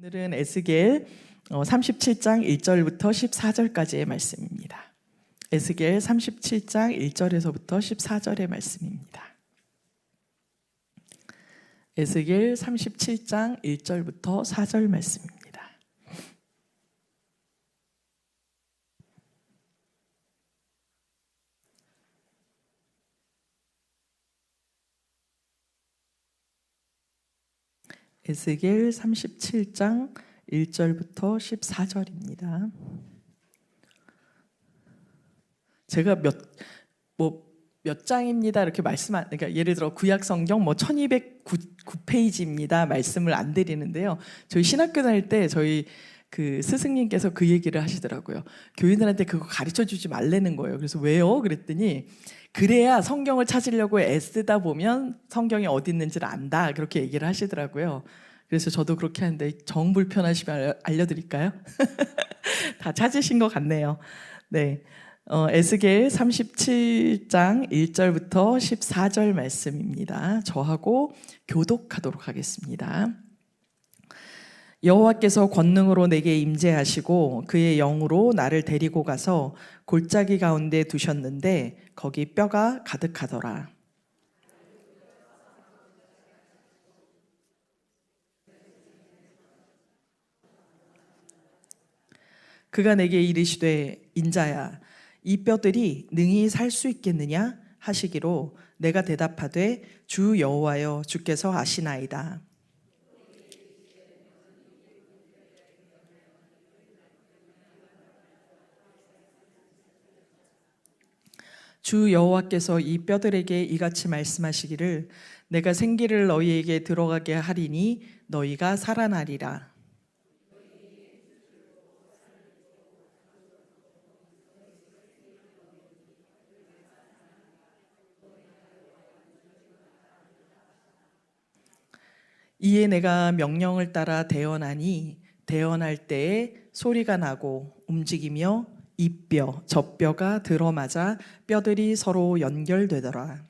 오늘은 에스겔 37장 1절부터 14절까지의 말씀입니다. 에스겔 37장 1절에서부터 14절의 말씀입니다. 에스겔 37장 1절부터 4절 말씀입니다. 에스겔 37장 1절부터 14절입니다. 제가 몇 장입니다 이렇게 그러니까 예를 들어 구약 성경 1209페이지입니다 말씀을 안 드리는데요. 저희 신학교 다닐 때 저희 그 스승님께서 그 얘기를 하시더라고요. 교인들한테 그거 가르쳐 주지 말라는 거예요. 그래서 왜요? 그랬더니 그래야 성경을 찾으려고 애쓰다 보면 성경이 어디 있는지를 안다, 그렇게 얘기를 하시더라고요. 그래서 저도 그렇게 하는데 정 불편하시면 알려드릴까요? 다 찾으신 것 같네요. 네, 에스겔 37장 1절부터 14절 말씀입니다. 저하고 교독하도록 하겠습니다. 여호와께서 권능으로 내게 임재하시고 그의 영으로 나를 데리고 가서 골짜기 가운데 두셨는데 거기 뼈가 가득하더라. 그가 내게 이르시되 인자야, 이 뼈들이 능히 살 수 있겠느냐 하시기로 내가 대답하되 주 여호와여, 주께서 아시나이다. 주 여호와께서 이 뼈들에게 이같이 말씀하시기를 내가 생기를 너희에게 들어가게 하리니 너희가 살아나리라. 이에 내가 명령을 따라 대언하니 대언할 때에 소리가 나고 움직이며 이 뼈, 저 뼈가 들어맞아 뼈들이 서로 연결되더라.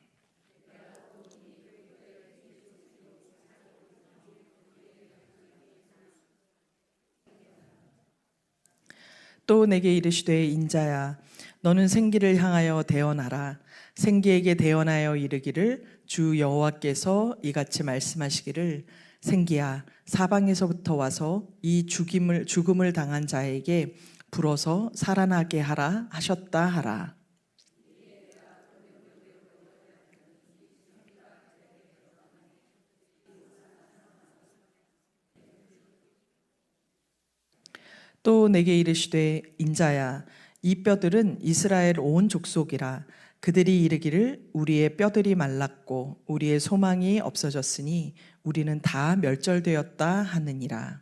또 내게 이르시되 인자야, 너는 생기를 향하여 대언하라. 생기에게 대언하여 이르기를 주 여호와께서 이같이 말씀하시기를 생기야, 사방에서부터 와서 이 죽음을 당한 자에게 불어서 살아나게 하라 하셨다 하라. 또 내게 이르시되 인자야, 이 뼈들은 이스라엘 온 족속이라. 그들이 이르기를 우리의 뼈들이 말랐고 우리의 소망이 없어졌으니 우리는 다 멸절되었다 하느니라.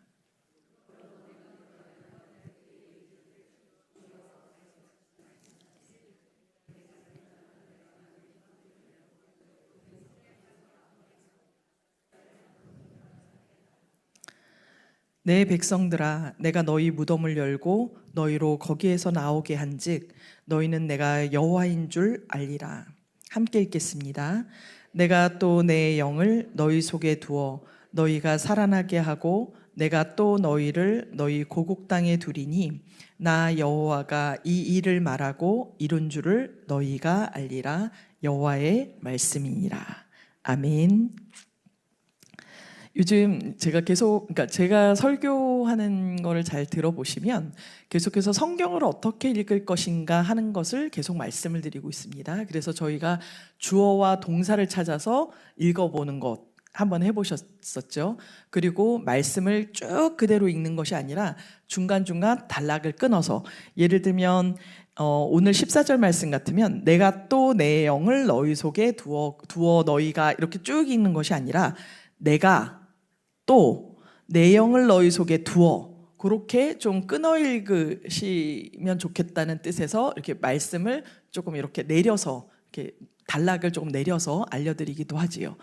내 백성들아, 내가 너희 무덤을 열고 너희로 거기에서 나오게 한즉 너희는 내가 여호와인 줄 알리라. 함께 읽겠습니다. 내가 또 내 영을 너희 속에 두어 너희가 살아나게 하고 내가 또 너희를 너희 고국 땅에 두리니 나 여호와가 이 일을 말하고 이룬 줄을 너희가 알리라. 여호와의 말씀이니라. 아멘. 요즘 제가 설교하는 거를 잘 들어보시면 계속해서 성경을 어떻게 읽을 것인가 하는 것을 계속 말씀을 드리고 있습니다. 그래서 저희가 주어와 동사를 찾아서 읽어보는 것 한번 해보셨었죠. 그리고 말씀을 쭉 그대로 읽는 것이 아니라 중간중간 단락을 끊어서, 예를 들면 오늘 14절 말씀 같으면 내가 또 내 영을 너희 속에 두어 너희가 이렇게 쭉 읽는 것이 아니라 내가 또 내 영을 너희 속에 두어, 그렇게 좀 끊어 읽으시면 좋겠다는 뜻에서 이렇게 말씀을 조금 이렇게 내려서, 이렇게 단락을 조금 내려서 알려드리기도 하지요.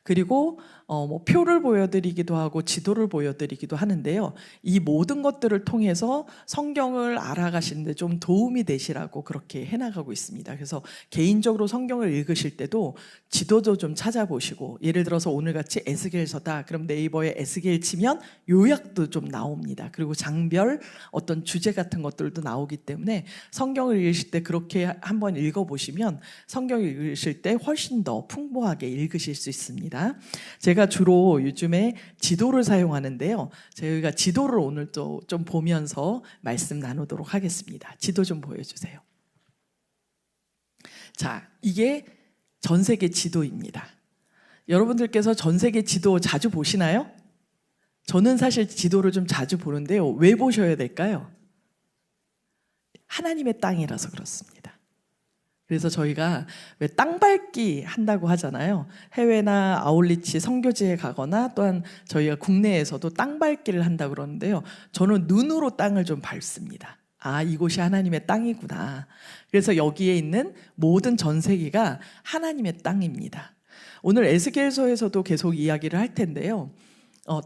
그리고 뭐 표를 보여드리기도 하고 지도를 보여드리기도 하는데요. 이 모든 것들을 통해서 성경을 알아가시는데 좀 도움이 되시라고 그렇게 해나가고 있습니다. 그래서 개인적으로 성경을 읽으실 때도 지도도 좀 찾아보시고, 예를 들어서 오늘같이 에스겔서다 그럼 네이버에 에스겔 치면 요약도 좀 나옵니다. 그리고 장별 어떤 주제 같은 것들도 나오기 때문에 성경을 읽으실 때 그렇게 한번 읽어보시면 성경을 읽으실 때 훨씬 더 풍부하게 읽으실 수 있습니다. 제가 주로 요즘에 지도를 사용하는데요. 저희가 지도를 오늘 또 좀 보면서 말씀 나누도록 하겠습니다. 지도 좀 보여주세요. 자, 이게 전 세계 지도입니다. 여러분들께서 전 세계 지도 자주 보시나요? 저는 사실 지도를 좀 자주 보는데요. 왜 보셔야 될까요? 하나님의 땅이라서 그렇습니다. 그래서 저희가 왜 땅밟기 한다고 하잖아요. 해외나 아울리치 선교지에 가거나 또한 저희가 국내에서도 땅밟기를 한다고 그러는데요. 저는 눈으로 땅을 좀 밟습니다. 아, 이곳이 하나님의 땅이구나. 그래서 여기에 있는 모든 전 세계가 하나님의 땅입니다. 오늘 에스겔서에서도 계속 이야기를 할 텐데요.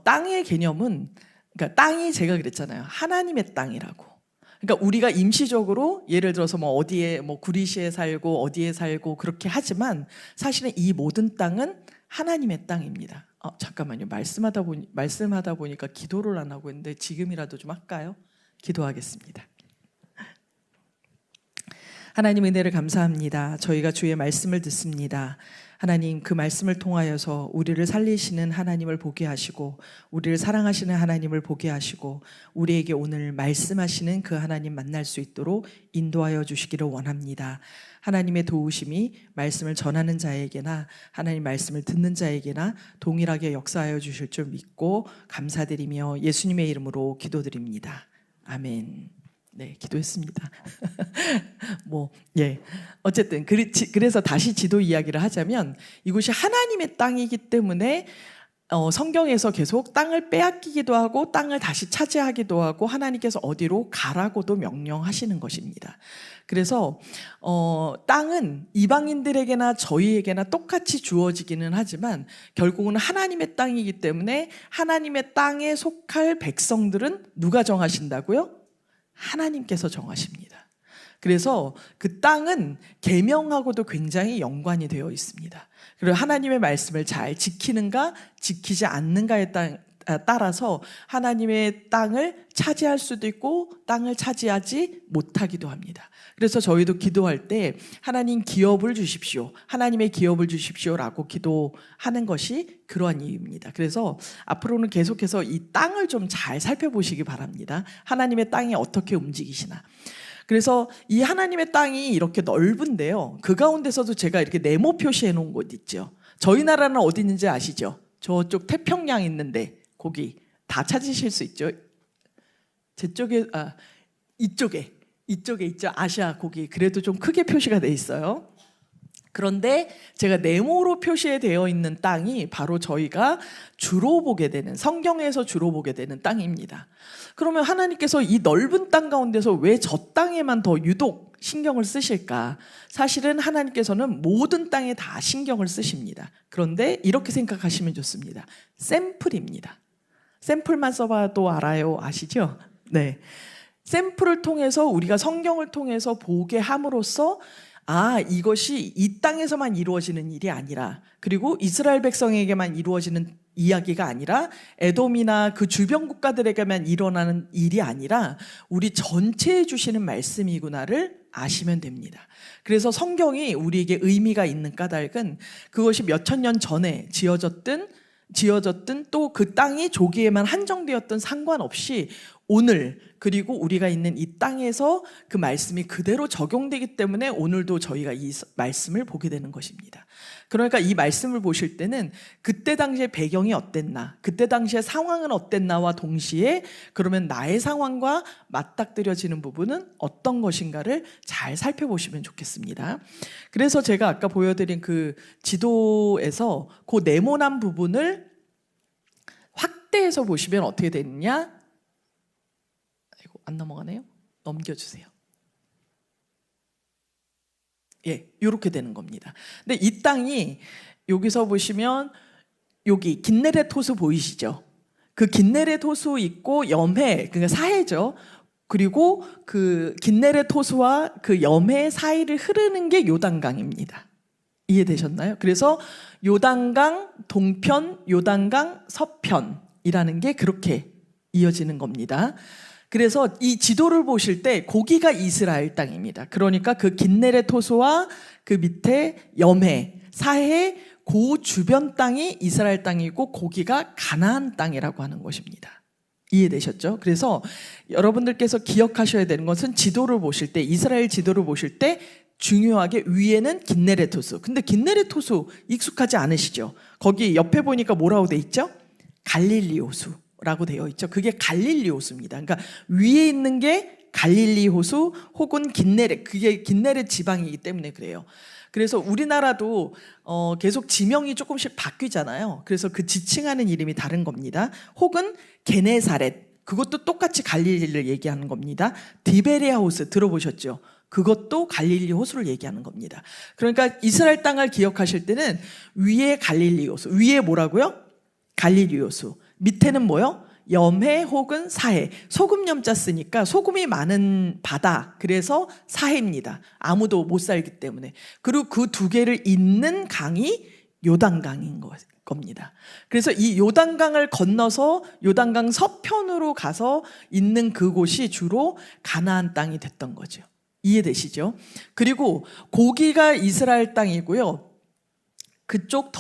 땅의 개념은, 그러니까 땅이 제가 그랬잖아요. 하나님의 땅이라고. 그러니까 우리가 임시적으로 예를 들어서 뭐 어디에 뭐 구리시에 살고 어디에 살고 그렇게 하지만 사실은 이 모든 땅은 하나님의 땅입니다. 잠깐만요. 말씀하다 보니까 기도를 안 하고 있는데 지금이라도 좀 할까요? 기도하겠습니다. 하나님 은혜를 감사합니다. 저희가 주의 말씀을 듣습니다. 하나님, 그 말씀을 통하여서 우리를 살리시는 하나님을 보게 하시고 우리를 사랑하시는 하나님을 보게 하시고 우리에게 오늘 말씀하시는 그 하나님 만날 수 있도록 인도하여 주시기를 원합니다. 하나님의 도우심이 말씀을 전하는 자에게나 하나님 말씀을 듣는 자에게나 동일하게 역사하여 주실 줄 믿고 감사드리며 예수님의 이름으로 기도드립니다. 아멘. 네, 기도했습니다. 어쨌든 그래서 다시 지도 이야기를 하자면 이곳이 하나님의 땅이기 때문에 성경에서 계속 땅을 빼앗기기도 하고 땅을 다시 차지하기도 하고 하나님께서 어디로 가라고도 명령하시는 것입니다. 그래서 땅은 이방인들에게나 저희에게나 똑같이 주어지기는 하지만 결국은 하나님의 땅이기 때문에 하나님의 땅에 속할 백성들은 누가 정하신다고요? 하나님께서 정하십니다. 그래서 그 땅은 계명하고도 굉장히 연관이 되어 있습니다. 그리고 하나님의 말씀을 잘 지키는가 지키지 않는가에 따라서 하나님의 땅을 차지할 수도 있고 땅을 차지하지 못하기도 합니다. 그래서 저희도 기도할 때 하나님 기업을 주십시오. 하나님의 기업을 주십시오라고 기도하는 것이 그러한 이유입니다. 그래서 앞으로는 계속해서 이 땅을 좀 잘 살펴보시기 바랍니다. 하나님의 땅이 어떻게 움직이시나. 그래서 이 하나님의 땅이 이렇게 넓은데요. 그 가운데서도 제가 이렇게 네모 표시해 놓은 곳 있죠. 저희 나라는 어디 있는지 아시죠? 저쪽 태평양 있는데 거기 다 찾으실 수 있죠. 이쪽에 있죠. 아시아 거기 그래도 좀 크게 표시가 돼 있어요. 그런데 제가 네모로 표시되어 있는 땅이 바로 저희가 주로 보게 되는, 성경에서 주로 보게 되는 땅입니다. 그러면 하나님께서 이 넓은 땅 가운데서 왜 저 땅에만 더 유독 신경을 쓰실까? 사실은 하나님께서는 모든 땅에 다 신경을 쓰십니다. 그런데 이렇게 생각하시면 좋습니다. 샘플입니다. 샘플만 써봐도 알아요. 아시죠? 네. 샘플을 통해서 우리가 성경을 통해서 보게 함으로써 이것이 이 땅에서만 이루어지는 일이 아니라, 그리고 이스라엘 백성에게만 이루어지는 이야기가 아니라 에돔이나 그 주변 국가들에게만 일어나는 일이 아니라 우리 전체에 주시는 말씀이구나를 아시면 됩니다. 그래서 성경이 우리에게 의미가 있는 까닭은 그것이 몇천 년 전에 지어졌든 또 그 땅이 조기에만 한정되었던 상관없이 오늘, 그리고 우리가 있는 이 땅에서 그 말씀이 그대로 적용되기 때문에 오늘도 저희가 이 말씀을 보게 되는 것입니다. 그러니까 이 말씀을 보실 때는 그때 당시의 배경이 어땠나, 그때 당시의 상황은 어땠나와 동시에 그러면 나의 상황과 맞닥뜨려지는 부분은 어떤 것인가를 잘 살펴보시면 좋겠습니다. 그래서 제가 아까 보여드린 그 지도에서 그 네모난 부분을 확대해서 보시면 어떻게 되느냐? 안 넘어가네요. 넘겨주세요. 이렇게 되는 겁니다. 근데 이 땅이 여기서 보시면 여기 긴네렛 호수 보이시죠? 그 긴네렛 호수 있고 염해, 그러니까 사해죠. 그리고 그 긴네렛 호수와 그 염해 사이를 흐르는 게 요단강입니다. 이해되셨나요? 그래서 요단강 동편, 요단강 서편이라는 게 그렇게 이어지는 겁니다. 그래서 이 지도를 보실 때 고기가 이스라엘 땅입니다. 그러니까 그 긴네렛 호수와 그 밑에 염해, 사해, 그 주변 땅이 이스라엘 땅이고 고기가 가나안 땅이라고 하는 것입니다. 이해되셨죠? 그래서 여러분들께서 기억하셔야 되는 것은 지도를 보실 때, 이스라엘 지도를 보실 때 중요하게 위에는 긴네렛 호수. 근데 긴네렛 호수 익숙하지 않으시죠? 거기 옆에 보니까 뭐라고 돼 있죠? 갈릴리 호수라고 되어 있죠. 그게 갈릴리 호수입니다. 그러니까 위에 있는 게 갈릴리 호수 혹은 긴네렛, 그게 긴네렛 지방이기 때문에 그래요. 그래서 우리나라도 계속 지명이 조금씩 바뀌잖아요. 그래서 그 지칭하는 이름이 다른 겁니다. 혹은 게네사렛, 그것도 똑같이 갈릴리를 얘기하는 겁니다. 디베레아 호수 들어보셨죠? 그것도 갈릴리 호수를 얘기하는 겁니다. 그러니까 이스라엘 땅을 기억하실 때는 위에 갈릴리 호수, 위에 뭐라고요? 갈릴리 호수, 밑에는 뭐요? 염해 혹은 사해. 소금 염자 쓰니까 소금이 많은 바다, 그래서 사해입니다. 아무도 못 살기 때문에. 그리고 그 두 개를 잇는 강이 요단강인 겁니다. 그래서 이 요단강을 건너서 요단강 서편으로 가서 있는 그곳이 주로 가나안 땅이 됐던 거죠. 이해되시죠? 그리고 고기가 이스라엘 땅이고요. 그쪽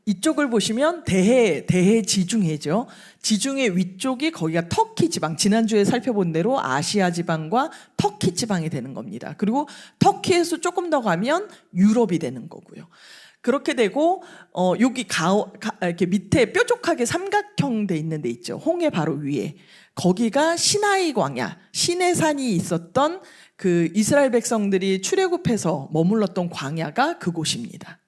이쪽을 보시면 대해 지중해죠. 지중해 위쪽이 거기가 터키 지방, 지난주에 살펴본 대로 아시아 지방과 터키 지방이 되는 겁니다. 그리고 터키에서 조금 더 가면 유럽이 되는 거고요. 그렇게 되고 여기 이렇게 밑에 뾰족하게 삼각형 돼 있는 데 있죠. 홍해 바로 위에. 거기가 시나이 광야, 시내산이 있었던 그 이스라엘 백성들이 출애굽해서 머물렀던 광야가 그곳입니다.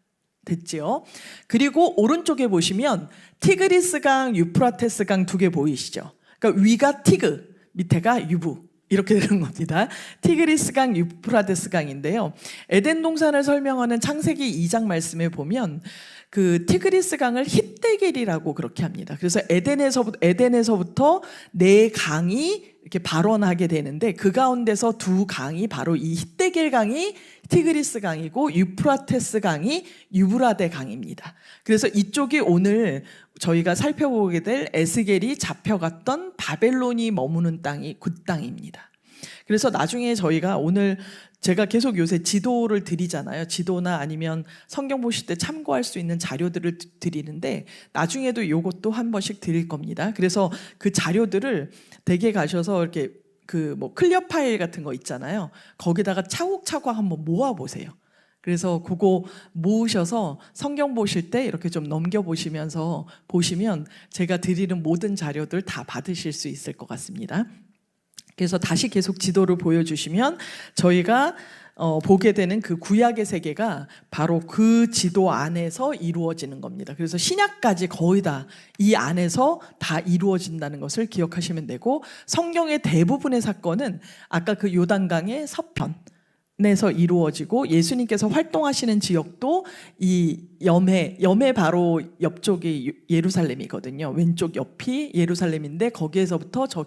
됐죠? 그리고 오른쪽에 보시면 티그리스강, 유프라테스강 두 개 보이시죠? 그러니까 위가 티그, 밑에가 유부, 이렇게 되는 겁니다. 티그리스강, 유프라테스강인데요. 에덴 동산을 설명하는 창세기 2장 말씀에 보면 그 티그리스강을 힛데겔이라고 그렇게 합니다. 그래서 에덴에서부터 네 강이 이렇게 발원하게 되는데 그 가운데서 두 강이 바로 이 힛데겔 강이 티그리스 강이고 유프라테스 강이 유브라데 강입니다. 그래서 이쪽이 오늘 저희가 살펴보게 될 에스겔이 잡혀갔던 바벨론이 머무는 땅이 그 땅입니다. 그래서 나중에 저희가 오늘 제가 계속 요새 지도를 드리잖아요. 지도나 아니면 성경 보실 때 참고할 수 있는 자료들을 드리는데 나중에도 이것도 한 번씩 드릴 겁니다. 그래서 그 자료들을 댁에 가셔서 이렇게 그 뭐 클리어 파일 같은 거 있잖아요. 거기다가 차곡차곡 한번 모아 보세요. 그래서 그거 모으셔서 성경 보실 때 이렇게 좀 넘겨보시면서 보시면 제가 드리는 모든 자료들 다 받으실 수 있을 것 같습니다. 그래서 다시 계속 지도를 보여주시면 저희가 보게 되는 그 구약의 세계가 바로 그 지도 안에서 이루어지는 겁니다. 그래서 신약까지 거의 다 이 안에서 다 이루어진다는 것을 기억하시면 되고 성경의 대부분의 사건은 아까 그 요단강의 서편에서 이루어지고 예수님께서 활동하시는 지역도 이 염해 바로 옆쪽이 예루살렘이거든요. 왼쪽 옆이 예루살렘인데 거기에서부터 저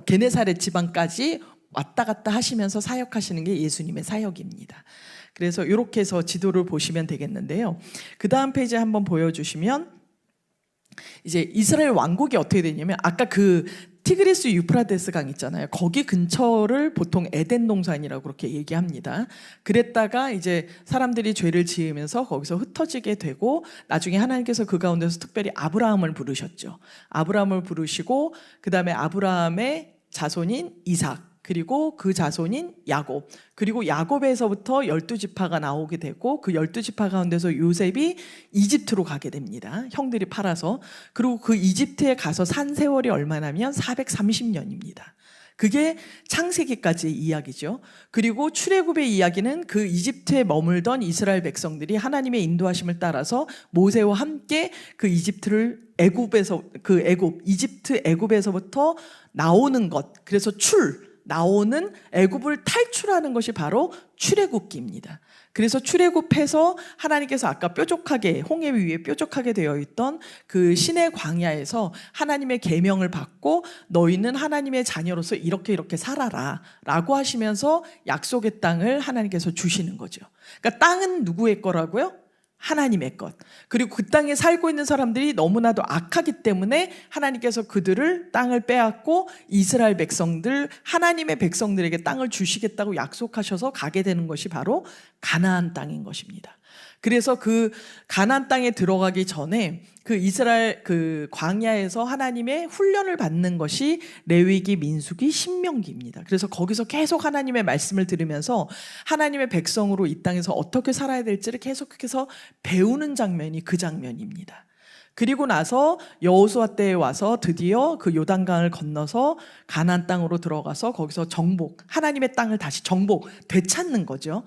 게네사렛 지방까지 왔다 갔다 하시면서 사역하시는 게 예수님의 사역입니다. 그래서 이렇게 해서 지도를 보시면 되겠는데요. 그 다음 페이지 한번 보여주시면 이제 이스라엘 왕국이 어떻게 되냐면 아까 그 티그리스 유프라테스 강 있잖아요. 거기 근처를 보통 에덴 동산이라고 그렇게 얘기합니다. 그랬다가 이제 사람들이 죄를 지으면서 거기서 흩어지게 되고 나중에 하나님께서 그 가운데서 특별히 아브라함을 부르셨죠. 아브라함을 부르시고 그다음에 아브라함의 자손인 이삭 그리고 그 자손인 야곱 그리고 야곱에서부터 12지파가 나오게 되고 그 12지파 가운데서 요셉이 이집트로 가게 됩니다. 형들이 팔아서. 그리고 그 이집트에 가서 산 세월이 얼마냐면 430년입니다. 그게 창세기까지의 이야기죠. 그리고 출애굽의 이야기는 그 이집트에 머물던 이스라엘 백성들이 하나님의 인도하심을 따라서 모세와 함께 그 이집트 애굽에서부터 나오는 것. 그래서 나오는 애굽을 탈출하는 것이 바로 출애굽기입니다. 그래서 출애굽해서 하나님께서 아까 뾰족하게 홍해 위에 뾰족하게 되어 있던 그 신의 광야에서 하나님의 계명을 받고 너희는 하나님의 자녀로서 이렇게 이렇게 살아라 라고 하시면서 약속의 땅을 하나님께서 주시는 거죠. 그러니까 땅은 누구의 거라고요? 하나님의 것. 그리고 그 땅에 살고 있는 사람들이 너무나도 악하기 때문에 하나님께서 그들을 땅을 빼앗고 이스라엘 백성들, 하나님의 백성들에게 땅을 주시겠다고 약속하셔서 가게 되는 것이 바로 가나안 땅인 것입니다. 그래서 그 가나안 땅에 들어가기 전에 그 이스라엘 그 광야에서 하나님의 훈련을 받는 것이 레위기, 민수기, 신명기입니다. 그래서 거기서 계속 하나님의 말씀을 들으면서 하나님의 백성으로 이 땅에서 어떻게 살아야 될지를 계속해서 배우는 장면이 그 장면입니다. 그리고 나서 여호수아 때에 와서 드디어 그 요단강을 건너서 가나안 땅으로 들어가서 거기서 정복, 하나님의 땅을 다시 정복, 되찾는 거죠.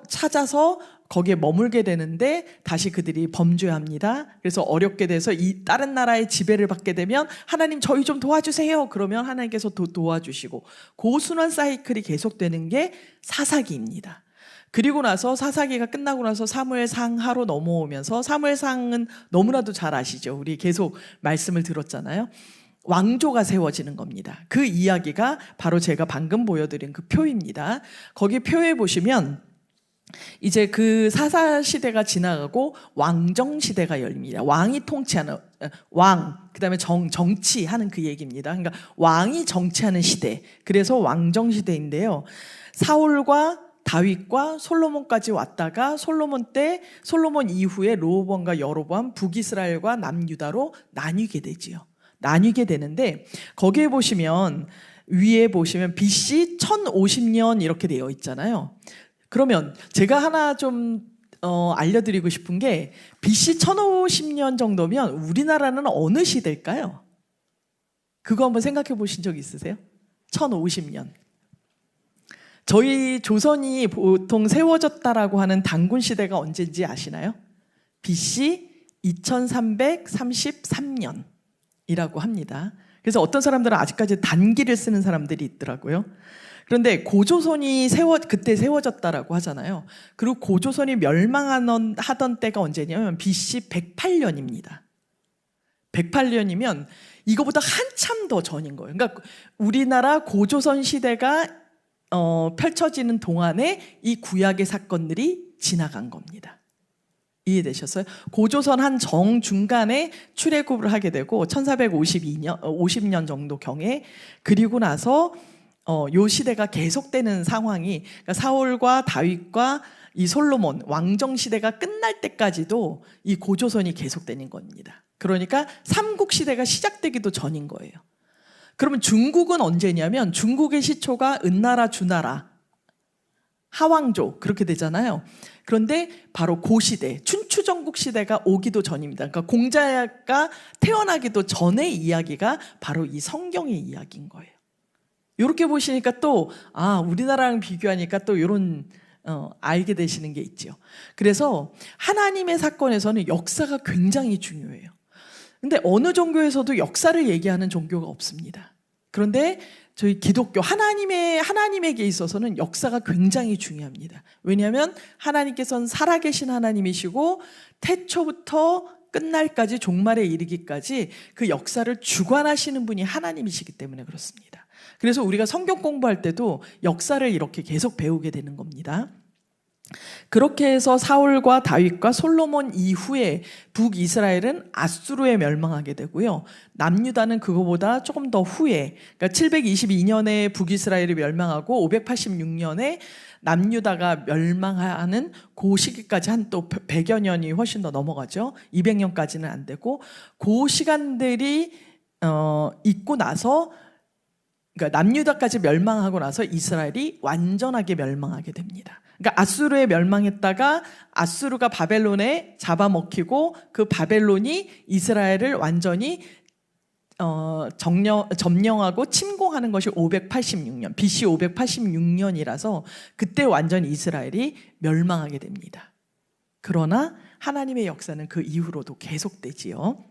찾아서 거기에 머물게 되는데 다시 그들이 범죄합니다. 그래서 어렵게 돼서 이 다른 나라의 지배를 받게 되면 하나님 저희 좀 도와주세요. 그러면 하나님께서 도와주시고 그 순환 사이클이 계속되는 게 사사기입니다. 그리고 나서 사사기가 끝나고 나서 사무엘상하로 넘어오면서 사무엘상은 너무나도 잘 아시죠? 우리 계속 말씀을 들었잖아요. 왕조가 세워지는 겁니다. 그 이야기가 바로 제가 방금 보여드린 그 표입니다. 거기 표에 보시면 이제 그 사사 시대가 지나가고 왕정 시대가 열립니다. 왕이 통치하는 그다음에 정치하는 그 얘기입니다. 그러니까 왕이 정치하는 시대. 그래서 왕정 시대인데요. 사울과 다윗과 솔로몬까지 왔다가 솔로몬 이후에 로보암과 여로보암, 북이스라엘과 남유다로 나뉘게 되지요. 나뉘게 되는데 거기에 보시면 위에 보시면 BC 1050년 이렇게 되어 있잖아요. 그러면 제가 하나 좀 알려드리고 싶은 게 BC 1050년 정도면 우리나라는 어느 시대일까요? 그거 한번 생각해 보신 적 있으세요? 1050년. 저희 조선이 보통 세워졌다라고 하는 단군 시대가 언제인지 아시나요? BC 2333년이라고 합니다. 그래서 어떤 사람들은 아직까지 단기를 쓰는 사람들이 있더라고요. 그런데 고조선이 그때 세워졌다라고 하잖아요. 그리고 고조선이 멸망하던 때가 언제냐면 BC 108년입니다. 108년이면 이거보다 한참 더 전인 거예요. 그러니까 우리나라 고조선 시대가 펼쳐지는 동안에 이 구약의 사건들이 지나간 겁니다. 이해되셨어요? 고조선 한 정중간에 출애굽을 하게 되고 50년 정도 경에 그리고 나서 요 시대가 계속되는 상황이 그러니까 사울과 다윗과 이 솔로몬 왕정 시대가 끝날 때까지도 이 고조선이 계속되는 겁니다. 그러니까 삼국 시대가 시작되기도 전인 거예요. 그러면 중국은 언제냐면 중국의 시초가 은나라, 주나라, 하왕조 그렇게 되잖아요. 그런데 바로 그 시대, 춘추전국 시대가 오기도 전입니다. 그러니까 공자가 태어나기도 전의 이야기가 바로 이 성경의 이야기인 거예요. 이렇게 보시니까 또 우리나라랑 비교하니까 또 이런 알게 되시는 게 있죠. 그래서 하나님의 사건에서는 역사가 굉장히 중요해요. 근데 어느 종교에서도 역사를 얘기하는 종교가 없습니다. 그런데 저희 기독교 하나님에게 있어서는 역사가 굉장히 중요합니다. 왜냐하면 하나님께서는 살아계신 하나님이시고 태초부터 끝날까지 종말에 이르기까지 그 역사를 주관하시는 분이 하나님이시기 때문에 그렇습니다. 그래서 우리가 성경 공부할 때도 역사를 이렇게 계속 배우게 되는 겁니다. 그렇게 해서 사울과 다윗과 솔로몬 이후에 북이스라엘은 아수르에 멸망하게 되고요. 남유다는 그거보다 조금 더 후에 그러니까 722년에 북이스라엘이 멸망하고 586년에 남유다가 멸망하는 그 시기까지 한 또 100여 년이 훨씬 더 넘어가죠. 200년까지는 안 되고 그 시간들이 있고 나서 그러니까 남유다까지 멸망하고 나서 이스라엘이 완전하게 멸망하게 됩니다. 그러니까 아수르에 멸망했다가 아수르가 바벨론에 잡아먹히고 그 바벨론이 이스라엘을 완전히 점령하고 침공하는 것이 586년, BC 586년이라서 그때 완전히 이스라엘이 멸망하게 됩니다. 그러나 하나님의 역사는 그 이후로도 계속되지요.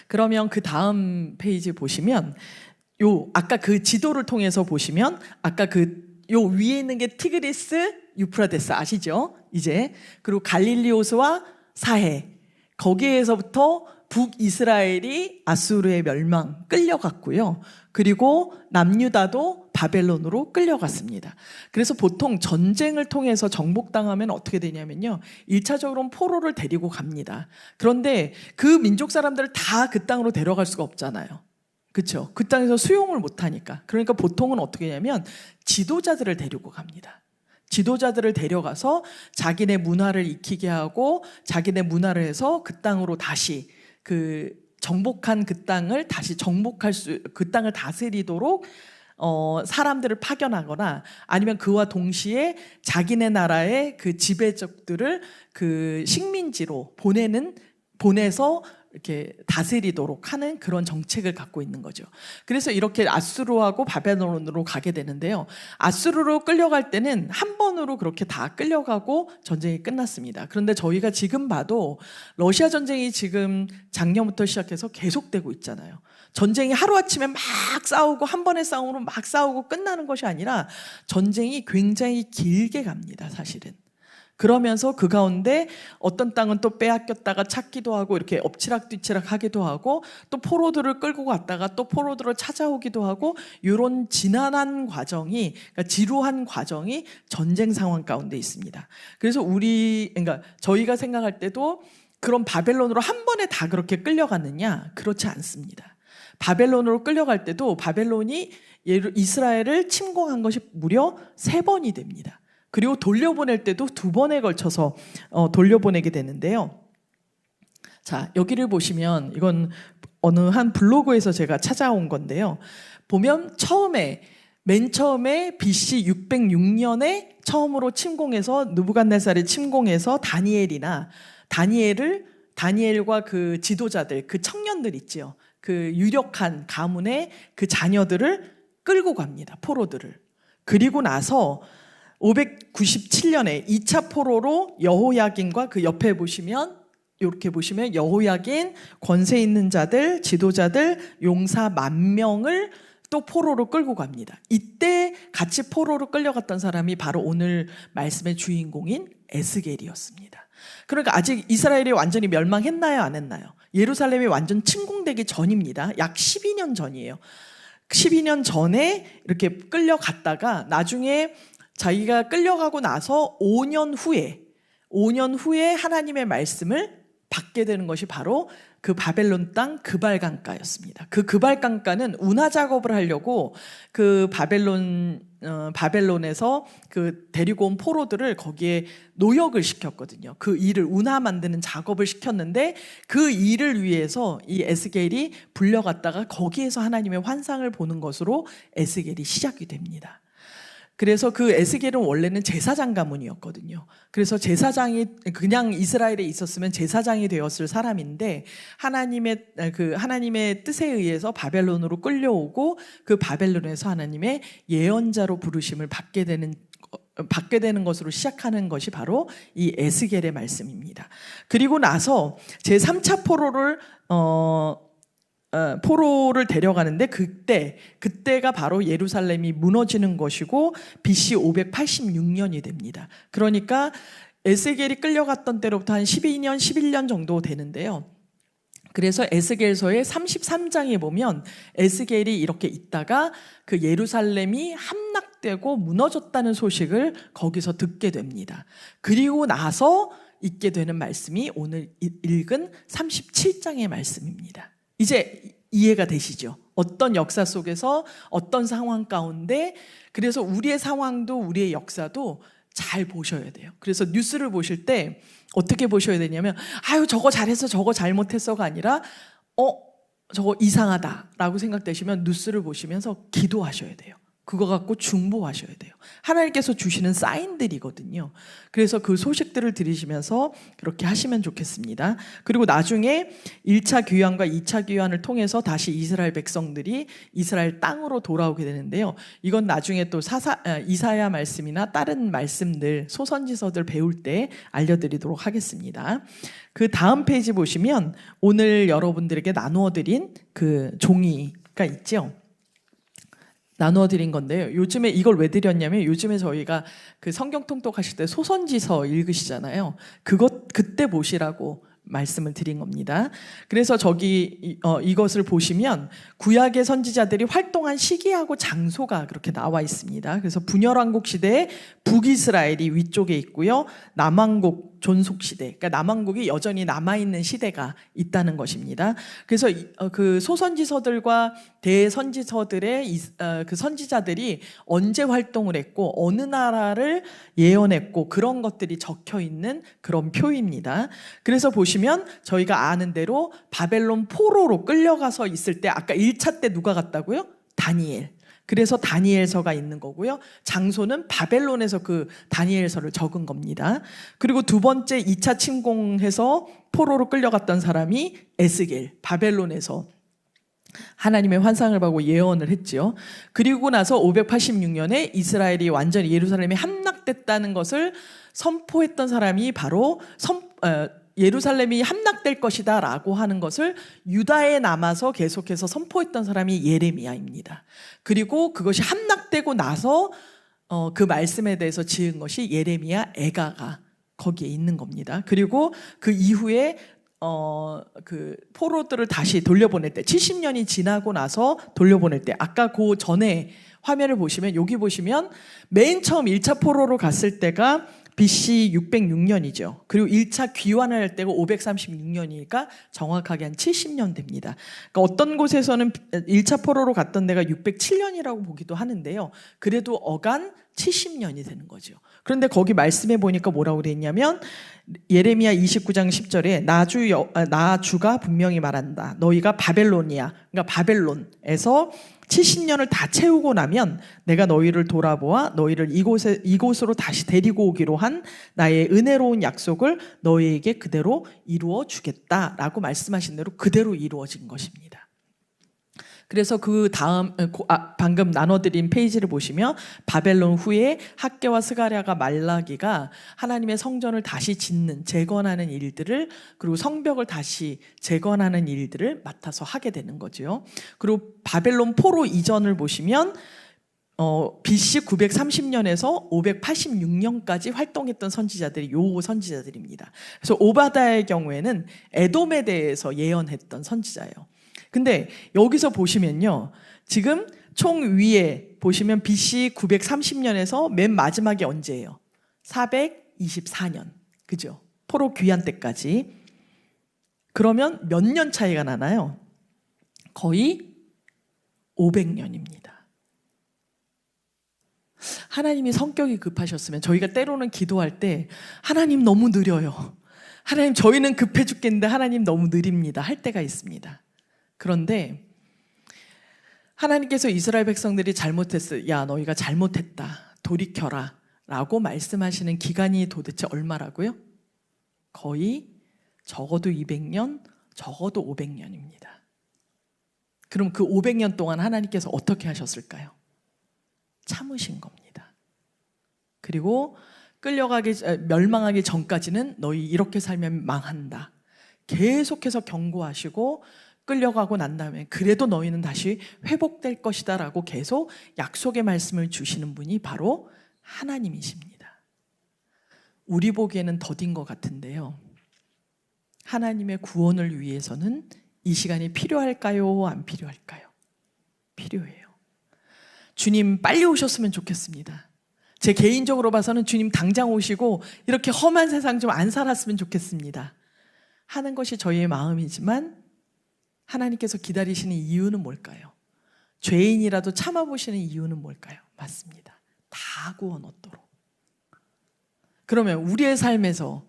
그러면 그 다음 페이지 보시면 아까 그 지도를 통해서 보시면 아까 요 위에 있는 게 티그리스, 유프라데스 아시죠? 이제 그리고 갈릴리오스와 사해 거기에서부터 북이스라엘이 아수르의 멸망 끌려갔고요. 그리고 남유다도 바벨론으로 끌려갔습니다. 그래서 보통 전쟁을 통해서 정복당하면 어떻게 되냐면요. 1차적으로는 포로를 데리고 갑니다. 그런데 그 민족 사람들을 다 그 땅으로 데려갈 수가 없잖아요. 그렇죠? 그 땅에서 수용을 못하니까. 그러니까 보통은 어떻게 하냐면 지도자들을 데리고 갑니다. 지도자들을 데려가서 자기네 문화를 익히게 하고 자기네 문화를 해서 그 땅으로 다시 그 정복한 그 땅을 다시 그 땅을 다스리도록 사람들을 파견하거나 아니면 그와 동시에 자기네 나라의 그 지배적들을 그 식민지로 보내서 이렇게 다스리도록 하는 그런 정책을 갖고 있는 거죠. 그래서 이렇게 아수르하고 바벨론으로 가게 되는데요. 아수르로 끌려갈 때는 한 번으로 그렇게 다 끌려가고 전쟁이 끝났습니다. 그런데 저희가 지금 봐도 러시아 전쟁이 지금 작년부터 시작해서 계속되고 있잖아요. 전쟁이 하루아침에 막 싸우고 한 번의 싸움으로 막 싸우고 끝나는 것이 아니라 전쟁이 굉장히 길게 갑니다, 사실은. 그러면서 그 가운데 어떤 땅은 또 빼앗겼다가 찾기도 하고 이렇게 엎치락뒤치락 하기도 하고 또 포로들을 끌고 갔다가 또 포로들을 찾아오기도 하고 이런 지난한 과정이 그러니까 지루한 과정이 전쟁 상황 가운데 있습니다. 그래서 그러니까 저희가 생각할 때도 그런 바벨론으로 한 번에 다 그렇게 끌려갔느냐? 그렇지 않습니다. 바벨론으로 끌려갈 때도 바벨론이 이스라엘을 침공한 것이 무려 3번이 됩니다. 그리고 돌려보낼 때도 2번에 걸쳐서 돌려보내게 되는데요. 자, 여기를 보시면 이건 어느 한 블로그에서 제가 찾아온 건데요. 보면 맨 처음에 BC 606년에 처음으로 침공해서 느부갓네살이 침공해서 다니엘과 그 지도자들, 그 청년들 있지요. 그 유력한 가문의 그 자녀들을 끌고 갑니다. 포로들을. 그리고 나서 597년에 2차 포로로 여호야긴과 그 옆에 보시면 이렇게 보시면 여호야긴, 권세 있는 자들, 지도자들, 용사 10,000명을 또 포로로 끌고 갑니다. 이때 같이 포로로 끌려갔던 사람이 바로 오늘 말씀의 주인공인 에스겔이었습니다. 그러니까 아직 이스라엘이 완전히 멸망했나요? 안 했나요? 예루살렘이 완전 침공되기 전입니다. 약 12년 전이에요. 12년 전에 이렇게 끌려갔다가 나중에 자기가 끌려가고 나서 5년 후에 하나님의 말씀을 받게 되는 것이 바로 그 바벨론 땅 그발강가였습니다. 그 그발강가는 운하 작업을 하려고 그 바벨론에서 그 데리고 온 포로들을 거기에 노역을 시켰거든요. 그 일을 운하 만드는 작업을 시켰는데 그 일을 위해서 이 에스겔이 불려갔다가 거기에서 하나님의 환상을 보는 것으로 에스겔이 시작이 됩니다. 그래서 그 에스겔은 원래는 제사장 가문이었거든요. 그래서 제사장이 그냥 이스라엘에 있었으면 제사장이 되었을 사람인데 하나님의 뜻에 의해서 바벨론으로 끌려오고 그 바벨론에서 하나님의 예언자로 부르심을 받게 되는 것으로 시작하는 것이 바로 이 에스겔의 말씀입니다. 그리고 나서 제3차 포로를 데려가는데 그때가 바로 예루살렘이 무너지는 것이고 BC 586년이 됩니다. 그러니까 에스겔이 끌려갔던 때로부터 한 12년, 11년 정도 되는데요. 그래서 에스겔서의 33장에 보면 에스겔이 이렇게 있다가 그 예루살렘이 함락되고 무너졌다는 소식을 거기서 듣게 됩니다. 그리고 나서 있게 되는 말씀이 오늘 읽은 37장의 말씀입니다. 이제 이해가 되시죠? 어떤 역사 속에서 어떤 상황 가운데 그래서 우리의 상황도 우리의 역사도 잘 보셔야 돼요. 그래서 뉴스를 보실 때 어떻게 보셔야 되냐면 아유 저거 잘했어 저거 잘못했어가 아니라 저거 이상하다라고 생각되시면 뉴스를 보시면서 기도하셔야 돼요. 그거 갖고 중보하셔야 돼요. 하나님께서 주시는 사인들이거든요. 그래서 그 소식들을 들으시면서 그렇게 하시면 좋겠습니다. 그리고 나중에 1차 귀환과 2차 귀환을 통해서 다시 이스라엘 백성들이 이스라엘 땅으로 돌아오게 되는데요. 이건 나중에 또 이사야 말씀이나 다른 말씀들, 소선지서들 배울 때 알려드리도록 하겠습니다. 그 다음 페이지 보시면 오늘 여러분들에게 나누어 드린 그 종이가 있죠. 나누어 드린 건데요. 요즘에 이걸 왜 드렸냐면 요즘에 저희가 그 성경 통독하실 때 소선지서 읽으시잖아요. 그때 보시라고 말씀을 드린 겁니다. 그래서 저기 이것을 보시면 구약의 선지자들이 활동한 시기하고 장소가 그렇게 나와 있습니다. 그래서 분열왕국 시대에 북이스라엘이 위쪽에 있고요. 남왕국 존속 시대, 그러니까 남왕국이 여전히 남아있는 시대가 있다는 것입니다. 그래서 그 소선지서들과 대선지서들의 그 선지자들이 언제 활동을 했고 어느 나라를 예언했고 그런 것들이 적혀 있는 그런 표입니다. 그래서 보시면 저희가 아는 대로 바벨론 포로로 끌려가서 있을 때 아까 1차 때 누가 갔다고요? 다니엘. 그래서 다니엘서가 있는 거고요. 장소는 바벨론에서 그 다니엘서를 적은 겁니다. 그리고 두 번째 2차 침공해서 포로로 끌려갔던 사람이 에스겔, 바벨론에서 하나님의 환상을 보고 예언을 했지요. 그리고 나서 586년에 이스라엘이 완전히 예루살렘에 함락됐다는 것을 선포했던 사람이 바로 예루살렘이 함락될 것이다 라고 하는 것을 유다에 남아서 계속해서 선포했던 사람이 예레미야입니다. 그리고 그것이 함락되고 나서 그 말씀에 대해서 지은 것이 예레미야 애가가 거기에 있는 겁니다. 그리고 그 이후에 그 포로들을 다시 돌려보낼 때 70년이 지나고 나서 돌려보낼 때 아까 그 전에 화면을 보시면 여기 보시면 맨 처음 1차 포로로 갔을 때가 BC 606년이죠. 그리고 1차 귀환을 할 때가 536년이니까 정확하게 한 70년 됩니다. 그러니까 어떤 곳에서는 1차 포로로 갔던 데가 607년이라고 보기도 하는데요. 그래도 어간 70년이 되는 거죠. 그런데 거기 말씀해 보니까 뭐라고 그랬냐면 예레미야 29장 10절에 나주가 분명히 말한다. 너희가 바벨론이야. 그러니까 바벨론에서 70년을 다 채우고 나면 내가 너희를 돌아보아 너희를 이곳으로 다시 데리고 오기로 한 나의 은혜로운 약속을 너희에게 그대로 이루어 주겠다라고 말씀하신 대로 그대로 이루어진 것입니다. 그래서 그 다음 방금 나눠드린 페이지를 보시면 바벨론 후에 학개와 스가랴가 말라기가 하나님의 성전을 다시 짓는 재건하는 일들을 그리고 성벽을 다시 재건하는 일들을 맡아서 하게 되는 거죠. 그리고 바벨론 포로 이전을 보시면 BC 930년에서 586년까지 활동했던 선지자들이 요 선지자들입니다. 그래서 오바다의 경우에는 에돔에 대해서 예언했던 선지자예요. 근데 여기서 보시면요. 지금 총 위에 보시면 BC 930년에서 맨 마지막이 언제예요? 424년. 그죠? 포로 귀환 때까지. 그러면 몇 년 차이가 나나요? 거의 500년입니다. 하나님이 성격이 급하셨으면 저희가 때로는 기도할 때 하나님 너무 느려요. 하나님 저희는 급해 죽겠는데 하나님 너무 느립니다. 할 때가 있습니다. 그런데 하나님께서 이스라엘 백성들이 잘못했어. 야, 너희가 잘못했다. 돌이켜라. 라고 말씀하시는 기간이 도대체 얼마라고요? 거의 적어도 200년, 적어도 500년입니다. 그럼 그 500년 동안 하나님께서 어떻게 하셨을까요? 참으신 겁니다. 그리고 멸망하기 전까지는 너희 이렇게 살면 망한다. 계속해서 경고하시고 끌려가고 난 다음에 그래도 너희는 다시 회복될 것이다 라고 계속 약속의 말씀을 주시는 분이 바로 하나님이십니다. 우리 보기에는 더딘 것 같은데요. 하나님의 구원을 위해서는 이 시간이 필요할까요? 안 필요할까요? 필요해요. 주님 빨리 오셨으면 좋겠습니다. 제 개인적으로 봐서는 주님 당장 오시고 이렇게 험한 세상 좀 안 살았으면 좋겠습니다. 하는 것이 저희의 마음이지만 하나님께서 기다리시는 이유는 뭘까요? 죄인이라도 참아보시는 이유는 뭘까요? 맞습니다. 다 구원 얻도록. 그러면 우리의 삶에서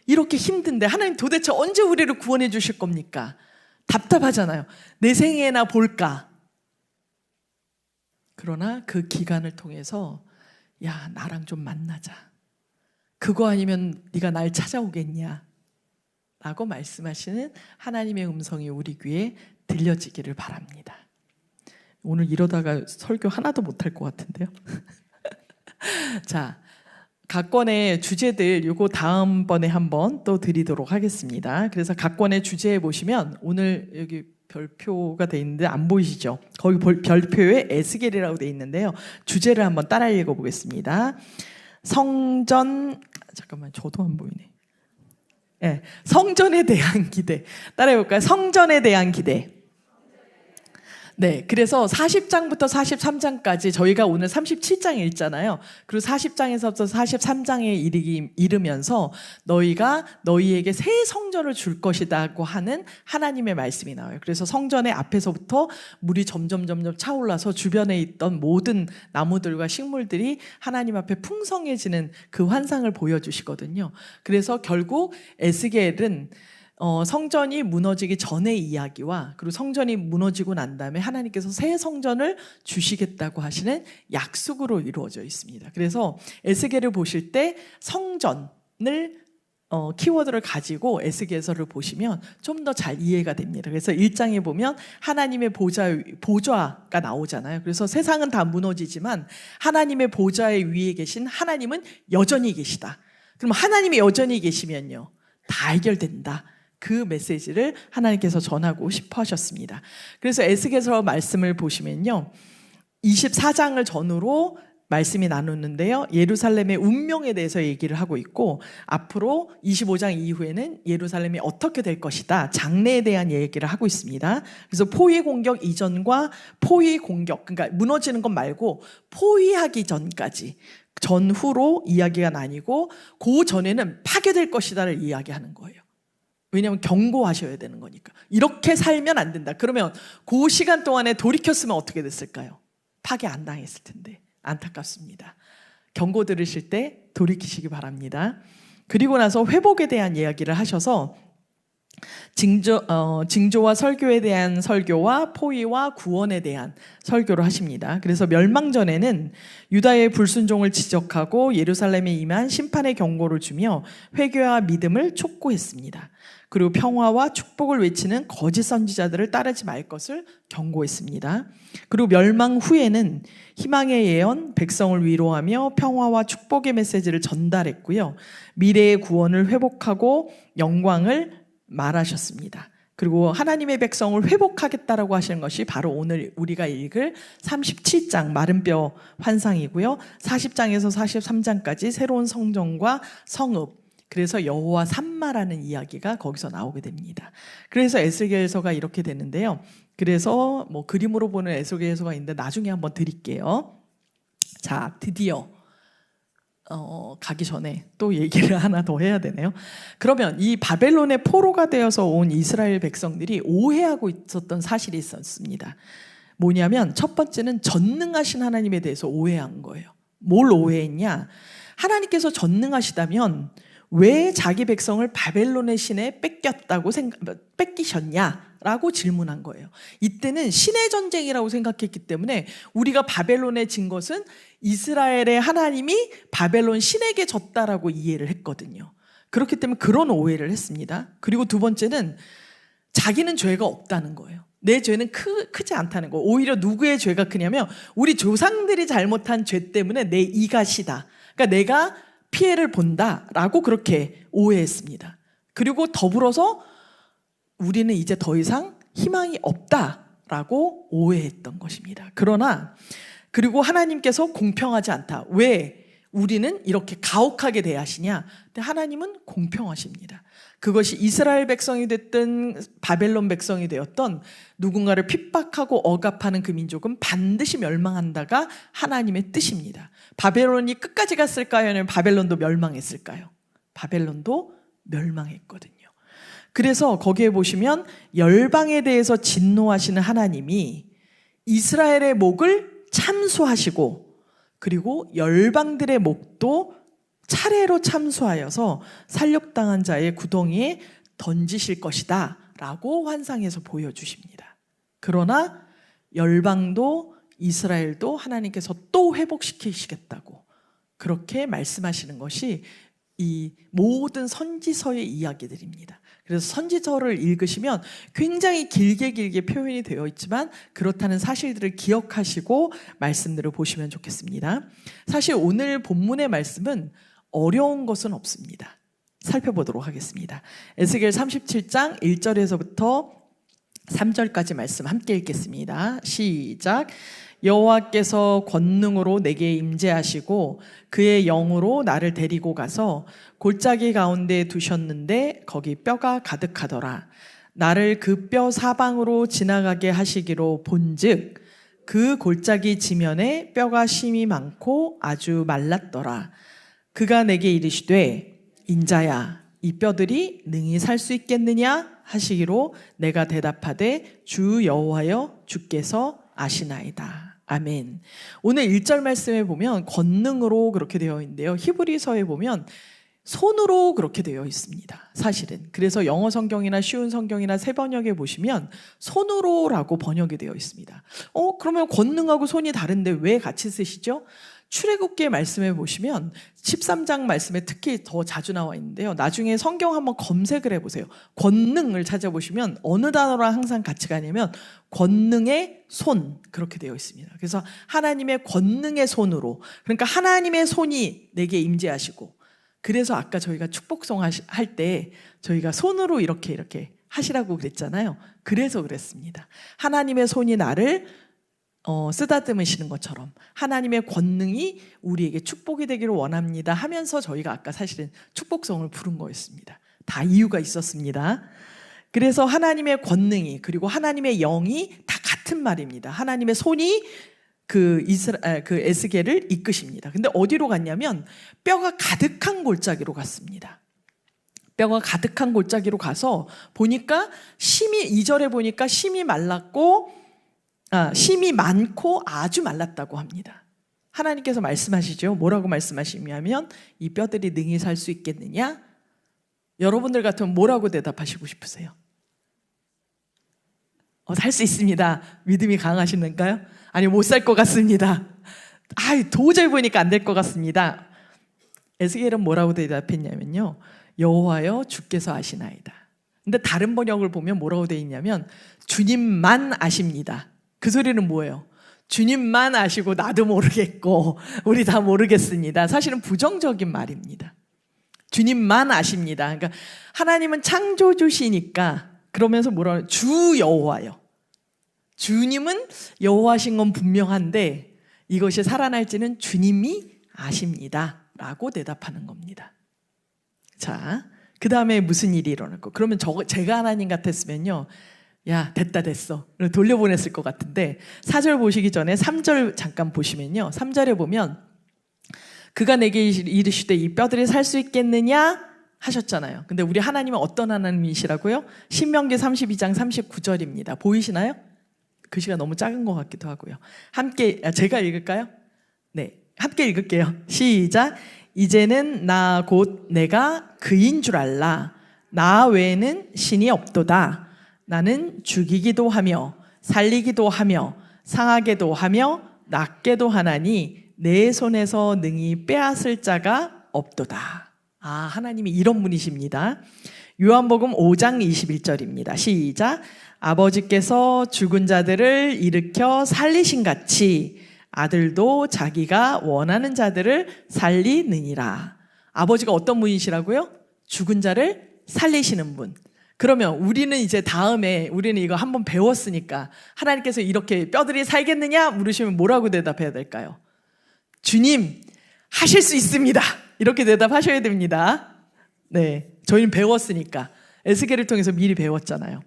이렇게 힘든데 하나님 도대체 언제 우리를 구원해 주실 겁니까? 답답하잖아요. 내 생애나 볼까? 그러나 그 기간을 통해서 야, 나랑 좀 만나자. 그거 아니면 네가 날 찾아오겠냐? 라고 말씀하시는 하나님의 음성이 우리 귀에 들려지기를 바랍니다. 오늘 이러다가 설교 하나도 못할 것 같은데요. 자, 각 권의 주제들 요거 다음번에 한번 또 드리도록 하겠습니다. 그래서 각 권의 주제에 보시면 오늘 여기 별표가 돼 있는데 안 보이시죠? 거기 별표에 에스겔이라고 돼 있는데요. 주제를 한번 따라 읽어보겠습니다. 성전, 잠깐만 저도 안 보이네. 네, 성전에 대한 기대. 따라해볼까요? 성전에 대한 기대. 네, 그래서 40장부터 43장까지 저희가 오늘 37장 읽잖아요. 그리고 40장에서부터 43장에 이르면서 너희가 너희에게 새 성전을 줄 것이라고 하는 하나님의 말씀이 나와요. 그래서 성전의 앞에서부터 물이 점점 차올라서 주변에 있던 모든 나무들과 식물들이 하나님 앞에 풍성해지는 그 환상을 보여주시거든요. 그래서 결국 에스겔은 성전이 무너지기 전의 이야기와 그리고 성전이 무너지고 난 다음에 하나님께서 새 성전을 주시겠다고 하시는 약속으로 이루어져 있습니다. 그래서 에스겔을 보실 때 성전을 키워드를 가지고 에스겔서를 보시면 좀 더 잘 이해가 됩니다. 그래서 1장에 보면 하나님의 보좌가 나오잖아요. 그래서 세상은 다 무너지지만 하나님의 보좌 위에 계신 하나님은 여전히 계시다. 그럼 하나님이 여전히 계시면요, 다 해결된다. 그 메시지를 하나님께서 전하고 싶어 하셨습니다. 그래서 에스겔서 말씀을 보시면요, 24장을 전후로 말씀이 나누는데요, 예루살렘의 운명에 대해서 얘기를 하고 있고 앞으로 25장 이후에는 예루살렘이 어떻게 될 것이다, 장래에 대한 얘기를 하고 있습니다. 그래서 포위 공격 이전과 포위 공격, 그러니까 무너지는 것 말고 포위하기 전까지, 전후로 이야기가 나뉘고 그 전에는 파괴될 것이다를 이야기하는 거예요. 왜냐하면 경고하셔야 되는 거니까. 이렇게 살면 안 된다. 그러면 그 시간 동안에 돌이켰으면 어떻게 됐을까요? 파괴 안 당했을 텐데. 안타깝습니다. 경고 들으실 때 돌이키시기 바랍니다. 그리고 나서 회복에 대한 이야기를 하셔서 징조와 설교에 대한 설교와 포위와 구원에 대한 설교를 하십니다. 그래서 멸망 전에는 유다의 불순종을 지적하고 예루살렘에 임한 심판의 경고를 주며 회개와 믿음을 촉구했습니다. 그리고 평화와 축복을 외치는 거짓 선지자들을 따르지 말 것을 경고했습니다. 그리고 멸망 후에는 희망의 예언, 백성을 위로하며 평화와 축복의 메시지를 전달했고요, 미래의 구원을 회복하고 영광을 말하셨습니다. 그리고 하나님의 백성을 회복하겠다라고 하시는 것이 바로 오늘 우리가 읽을 37장 마른뼈 환상이고요, 40장에서 43장까지 새로운 성전과 성읍, 그래서 여호와 삼마라는 이야기가 거기서 나오게 됩니다. 그래서 에스겔서가 이렇게 되는데요, 그래서 뭐 그림으로 보는 에스겔서가 있는데 나중에 한번 드릴게요. 자, 드디어 가기 전에 또 얘기를 하나 더 해야 되네요. 그러면 이 바벨론의 포로가 되어서 온 이스라엘 백성들이 오해하고 있었던 사실이 있었습니다. 뭐냐면 첫 번째는 전능하신 하나님에 대해서 오해한 거예요. 뭘 오해했냐? 하나님께서 전능하시다면 왜 자기 백성을 바벨론의 신에 뺏기셨냐라고 질문한 거예요. 이때는 신의 전쟁이라고 생각했기 때문에 우리가 바벨론에 진 것은 이스라엘의 하나님이 바벨론 신에게 졌다라고 이해를 했거든요. 그렇기 때문에 그런 오해를 했습니다. 그리고 두 번째는 자기는 죄가 없다는 거예요. 내 죄는 크지 않다는 거. 오히려 누구의 죄가 크냐면 우리 조상들이 잘못한 죄 때문에 내 이가 시다. 그러니까 내가 피해를 본다라고 그렇게 오해했습니다. 그리고 더불어서 우리는 이제 더 이상 희망이 없다라고 오해했던 것입니다. 그리고 하나님께서 공평하지 않다. 왜 우리는 이렇게 가혹하게 대하시냐? 근데 하나님은 공평하십니다. 그것이 이스라엘 백성이 됐든 바벨론 백성이 되었던 누군가를 핍박하고 억압하는 그 민족은 반드시 멸망한다가 하나님의 뜻입니다. 바벨론이 끝까지 갔을까요? 아니면 바벨론도 멸망했을까요? 바벨론도 멸망했거든요. 그래서 거기에 보시면 열방에 대해서 진노하시는 하나님이 이스라엘의 목을 참수하시고 그리고 열방들의 목도 차례로 참수하여서 살육당한 자의 구덩이에 던지실 것이다 라고 환상에서 보여주십니다. 그러나 열방도 이스라엘도 하나님께서 또 회복시키시겠다고 그렇게 말씀하시는 것이 이 모든 선지서의 이야기들입니다. 그래서 선지서를 읽으시면 굉장히 길게 표현이 되어 있지만 그렇다는 사실들을 기억하시고 말씀들을 보시면 좋겠습니다. 사실 오늘 본문의 말씀은 어려운 것은 없습니다. 살펴보도록 하겠습니다. 에스겔 37장 1절에서부터 3절까지 말씀 함께 읽겠습니다. 시작. 여호와께서 권능으로 내게 임재하시고 그의 영으로 나를 데리고 가서 골짜기 가운데 두셨는데 거기 뼈가 가득하더라. 나를 그 뼈 사방으로 지나가게 하시기로 본즉 그 골짜기 지면에 뼈가 심이 많고 아주 말랐더라. 그가 내게 이르시되 인자야 이 뼈들이 능히 살 수 있겠느냐 하시기로 내가 대답하되 주 여호와여 주께서 아시나이다. 아멘. 오늘 1절 말씀에 보면 권능으로 그렇게 되어 있는데요. 히브리서에 보면 손으로 그렇게 되어 있습니다. 사실은. 그래서 영어 성경이나 쉬운 성경이나 새번역에 보시면 손으로라고 번역이 되어 있습니다. 그러면 권능하고 손이 다른데 왜 같이 쓰시죠? 출애굽기 말씀에 보시면 13장 말씀에 특히 더 자주 나와 있는데요. 나중에 성경 한번 검색을 해보세요. 권능을 찾아보시면 어느 단어랑 항상 같이 가냐면 권능의 손 그렇게 되어 있습니다. 그래서 하나님의 권능의 손으로, 그러니까 하나님의 손이 내게 임재하시고, 그래서 아까 저희가 축복송 할 때 저희가 손으로 이렇게 하시라고 그랬잖아요. 그래서 그랬습니다. 하나님의 손이 나를 쓰다듬으시는 것처럼 하나님의 권능이 우리에게 축복이 되기를 원합니다 하면서 저희가 아까 사실은 축복성을 부른 거였습니다. 다 이유가 있었습니다. 그래서 하나님의 권능이 그리고 하나님의 영이 다 같은 말입니다. 하나님의 손이 그 에스겔을 이끄십니다. 근데 어디로 갔냐면 뼈가 가득한 골짜기로 갔습니다. 뼈가 가득한 골짜기로 가서 보니까 2절에 보니까 심이 많고 아주 말랐다고 합니다. 하나님께서 말씀하시죠. 뭐라고 말씀하시냐면 이 뼈들이 능히 살 수 있겠느냐? 여러분들 같으면 뭐라고 대답하시고 싶으세요? 살 수 있습니다. 믿음이 강하시는가요? 아니 못 살 것 같습니다. 도저히 보니까 안 될 것 같습니다. 에스겔은 뭐라고 대답했냐면요. 여호와여 주께서 아시나이다. 근데 다른 번역을 보면 뭐라고 되어 있냐면 주님만 아십니다. 그 소리는 뭐예요? 주님만 아시고 나도 모르겠고 우리 다 모르겠습니다. 사실은 부정적인 말입니다. 주님만 아십니다. 그러니까 하나님은 창조주시니까 그러면서 뭐라고 주 여호와요. 주님은 여호와신 건 분명한데 이것이 살아날지는 주님이 아십니다 라고 대답하는 겁니다. 자, 그 다음에 무슨 일이 일어날까? 그러면 제가 하나님 같았으면요, 야 됐어 돌려보냈을 것 같은데 4절 보시기 전에 3절 잠깐 보시면요, 3절에 보면 그가 내게 이르시되 이 뼈들이 살 수 있겠느냐 하셨잖아요. 근데 우리 하나님은 어떤 하나님이시라고요? 신명기 32장 39절입니다. 보이시나요? 글씨가 너무 작은 것 같기도 하고요. 함께 제가 읽을까요? 네, 함께 읽을게요. 시작. 이제는 나 곧 내가 그인 줄 알라. 나 외에는 신이 없도다. 나는 죽이기도 하며 살리기도 하며 상하게도 하며 낫게도 하나니 내 손에서 능히 빼앗을 자가 없도다. 하나님이 이런 분이십니다. 요한복음 5장 21절입니다. 시작. 아버지께서 죽은 자들을 일으켜 살리신 같이 아들도 자기가 원하는 자들을 살리느니라. 아버지가 어떤 분이시라고요? 죽은 자를 살리시는 분. 그러면 우리는 이제 다음에 우리는 이거 한번 배웠으니까 하나님께서 이렇게 뼈들이 살겠느냐 물으시면 뭐라고 대답해야 될까요? 주님 하실 수 있습니다. 이렇게 대답하셔야 됩니다. 네, 저희는 배웠으니까 에스겔을 통해서 미리 배웠잖아요.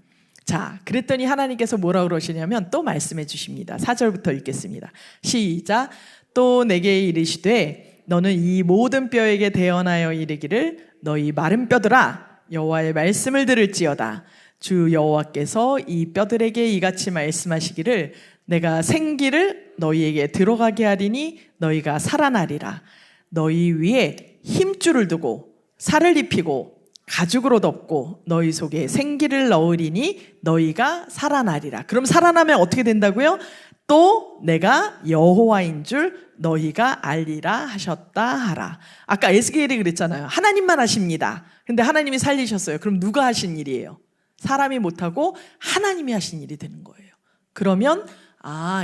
자, 그랬더니 하나님께서 뭐라고 그러시냐면 또 말씀해 주십니다. 4절부터 읽겠습니다. 시작. 또 내게 이르시되 너는 이 모든 뼈에게 대언하여 이르기를 너희 마른 뼈들아 여호와의 말씀을 들을지어다. 주 여호와께서 이 뼈들에게 이같이 말씀하시기를 내가 생기를 너희에게 들어가게 하리니 너희가 살아나리라. 너희 위에 힘줄을 두고 살을 입히고 가죽으로 덮고 너희 속에 생기를 넣으리니 너희가 살아나리라. 그럼 살아나면 어떻게 된다고요? 또 내가 여호와인 줄 너희가 알리라 하셨다 하라. 아까 에스겔이 그랬잖아요. 하나님만 하십니다. 근데 하나님이 살리셨어요. 그럼 누가 하신 일이에요? 사람이 못하고 하나님이 하신 일이 되는 거예요. 그러면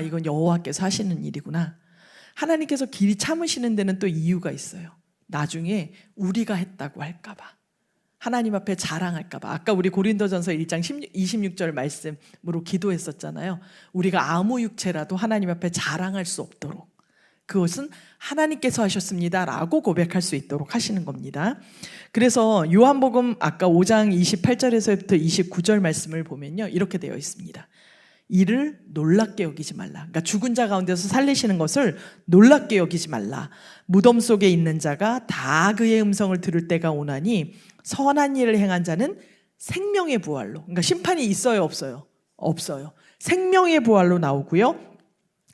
이건 여호와께서 하시는 일이구나. 하나님께서 길이 참으시는 데는 또 이유가 있어요. 나중에 우리가 했다고 할까 봐. 하나님 앞에 자랑할까 봐. 아까 우리 고린도전서 1장 26절 말씀으로 기도했었잖아요. 우리가 아무 육체라도 하나님 앞에 자랑할 수 없도록, 그것은 하나님께서 하셨습니다 라고 고백할 수 있도록 하시는 겁니다. 그래서 요한복음 아까 5장 28절에서부터 29절 말씀을 보면요, 이렇게 되어 있습니다. 이를 놀랍게 여기지 말라. 그러니까 죽은 자 가운데서 살리시는 것을 놀랍게 여기지 말라. 무덤 속에 있는 자가 다 그의 음성을 들을 때가 오나니 선한 일을 행한 자는 생명의 부활로, 그러니까 심판이 있어요, 없어요? 없어요. 생명의 부활로 나오고요,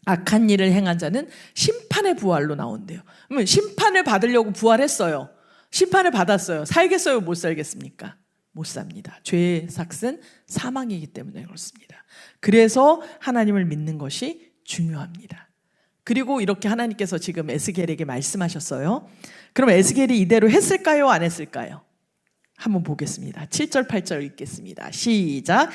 악한 일을 행한 자는 심판의 부활로 나온대요. 그러면 심판을 받으려고 부활했어요. 심판을 받았어요. 살겠어요, 못 살겠습니까? 못 삽니다. 죄의 삭은 사망이기 때문에 그렇습니다. 그래서 하나님을 믿는 것이 중요합니다. 그리고 이렇게 하나님께서 지금 에스겔에게 말씀하셨어요. 그럼 에스겔이 이대로 했을까요, 안 했을까요? 한번 보겠습니다. 7절 8절 읽겠습니다. 시작.